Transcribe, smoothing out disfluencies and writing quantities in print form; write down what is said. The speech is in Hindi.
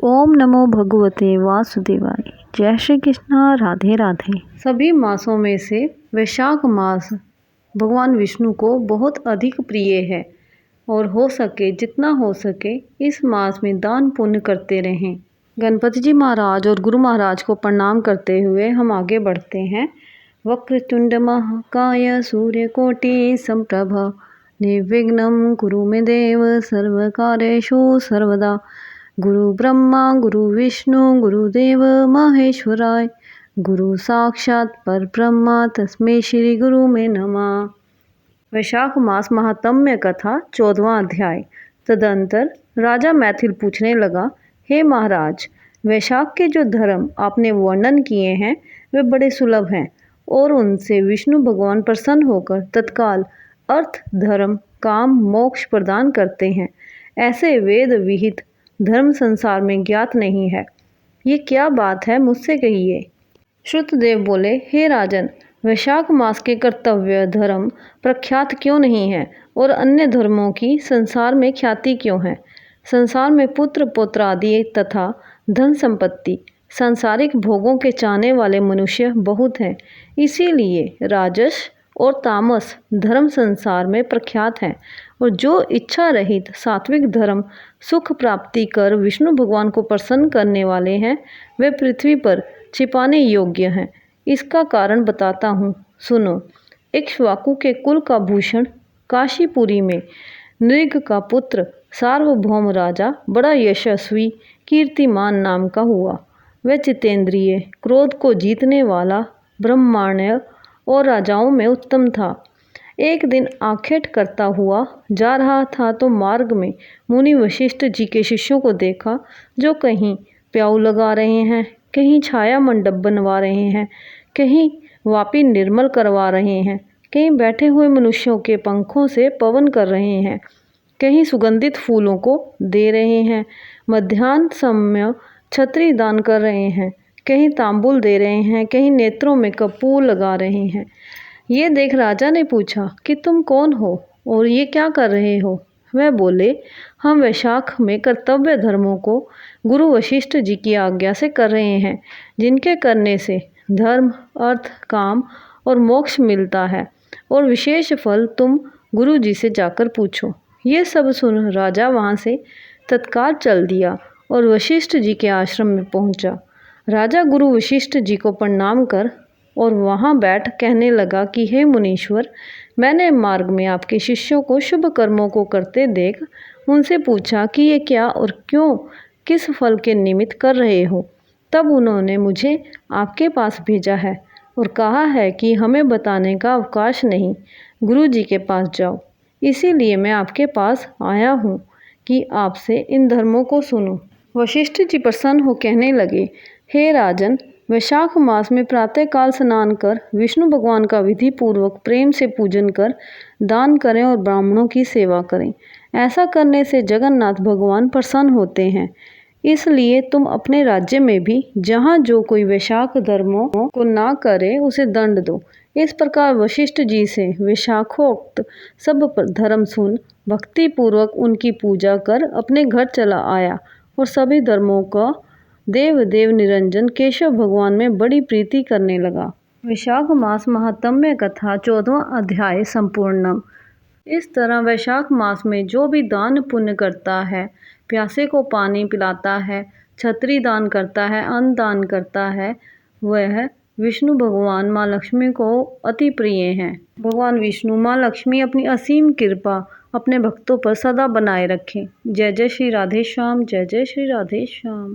ओम नमो भगवते वासुदेवाय। जय श्री कृष्णा। राधे राधे। सभी मासों में से वैशाख मास भगवान विष्णु को बहुत अधिक प्रिय है और हो सके जितना हो सके इस मास में दान पुण्य करते रहें। गणपति जी महाराज और गुरु महाराज को प्रणाम करते हुए हम आगे बढ़ते हैं। वक्रतुंड महाकाय सूर्यकोटि संप्रभ निर्विघ्नं कुरु मे देव सर्वकार्येषु सर्वदा। गुरु ब्रह्मा गुरु विष्णु गुरुदेव महेश्वराय। गुरु साक्षात परब्रह्मा तस्मै श्री गुरु में नमः। वैशाख मास महात्म्य कथा 14वां अध्याय। तदंतर राजा मैथिल पूछने लगा, हे महाराज, वैशाख के जो धर्म आपने वर्णन किए हैं वे बड़े सुलभ हैं और उनसे विष्णु भगवान प्रसन्न होकर तत्काल अर्थ धर्म काम मोक्ष प्रदान करते हैं। ऐसे वेद विहित धर्म संसार में ज्ञात नहीं है। ये क्या बात है, मुझसे कहिए। श्रुतदेव बोले, हे राजन, वैशाख मास के कर्तव्य धर्म प्रख्यात क्यों नहीं है और अन्य धर्मों की संसार में ख्याति क्यों है? संसार में पुत्र पौत्र आदि तथा धन संपत्ति सांसारिक भोगों के चाहने वाले मनुष्य बहुत हैं। इसीलिए राजस और तामस धर्म संसार में प्रख्यात हैं और जो इच्छा रहित सात्विक धर्म सुख प्राप्ति कर विष्णु भगवान को प्रसन्न करने वाले हैं वे पृथ्वी पर छिपाने योग्य हैं। इसका कारण बताता हूँ, सुनो। इक्ष्वाकु के कुल का भूषण काशीपुरी में नृग का पुत्र सार्वभौम राजा बड़ा यशस्वी कीर्तिमान नाम का हुआ। वह जितेंद्रिय क्रोध को जीतने वाला ब्रह्माण्य और राजाओं में उत्तम था। एक दिन आखेट करता हुआ जा रहा था तो मार्ग में मुनि वशिष्ठ जी के शिष्यों को देखा जो कहीं प्याऊ लगा रहे हैं, कहीं छाया मंडप बनवा रहे हैं, कहीं वापी निर्मल करवा रहे हैं, कहीं बैठे हुए मनुष्यों के पंखों से पवन कर रहे हैं, कहीं सुगंधित फूलों को दे रहे हैं, मध्याह्न समय छत्री दान कर रहे हैं, कहीं तांबुल दे रहे हैं, कहीं नेत्रों में कपूर लगा रहे हैं। ये देख राजा ने पूछा कि तुम कौन हो और ये क्या कर रहे हो? वह बोले, हम वैशाख में कर्तव्य धर्मों को गुरु वशिष्ठ जी की आज्ञा से कर रहे हैं, जिनके करने से धर्म अर्थ काम और मोक्ष मिलता है और विशेष फल तुम गुरु जी से जाकर पूछो। ये सब सुन राजा वहाँ से तत्काल चल दिया और वशिष्ठ जी के आश्रम में पहुँचा। राजा गुरु वशिष्ठ जी को प्रणाम कर और वहाँ बैठ कहने लगा कि हे मुनीश्वर, मैंने मार्ग में आपके शिष्यों को शुभ कर्मों को करते देख उनसे पूछा कि ये क्या और क्यों किस फल के निमित्त कर रहे हो। तब उन्होंने मुझे आपके पास भेजा है और कहा है कि हमें बताने का अवकाश नहीं, गुरु जी के पास जाओ। इसीलिए मैं आपके पास आया हूँ कि आपसे इन धर्मों को सुनूं। वशिष्ठ जी प्रसन्न हो कहने लगे, हे राजन, वैशाख मास में प्रातःकाल स्नान कर विष्णु भगवान का विधि पूर्वक प्रेम से पूजन कर दान करें और ब्राह्मणों की सेवा करें। ऐसा करने से जगन्नाथ भगवान प्रसन्न होते हैं। इसलिए तुम अपने राज्य में भी जहाँ जो कोई वैशाख धर्मों को ना करे उसे दंड दो। इस प्रकार वशिष्ठ जी से वैशाखोक्त सब धर्म सुन भक्ति पूर्वक उनकी पूजा कर अपने घर चला आया और सभी धर्मों का देव देव निरंजन केशव भगवान में बड़ी प्रीति करने लगा। वैशाख मास महात्म्य कथा 14वां अध्याय संपूर्णम। इस तरह वैशाख मास में जो भी दान पुण्य करता है, प्यासे को पानी पिलाता है, छत्री दान करता है, अन्न दान करता है, वह विष्णु भगवान माँ लक्ष्मी को अति प्रिय हैं। भगवान विष्णु माँ लक्ष्मी अपनी असीम कृपा अपने भक्तों पर सदा बनाए रखें। जय जय श्री राधे श्याम। जय जय श्री राधे श्याम।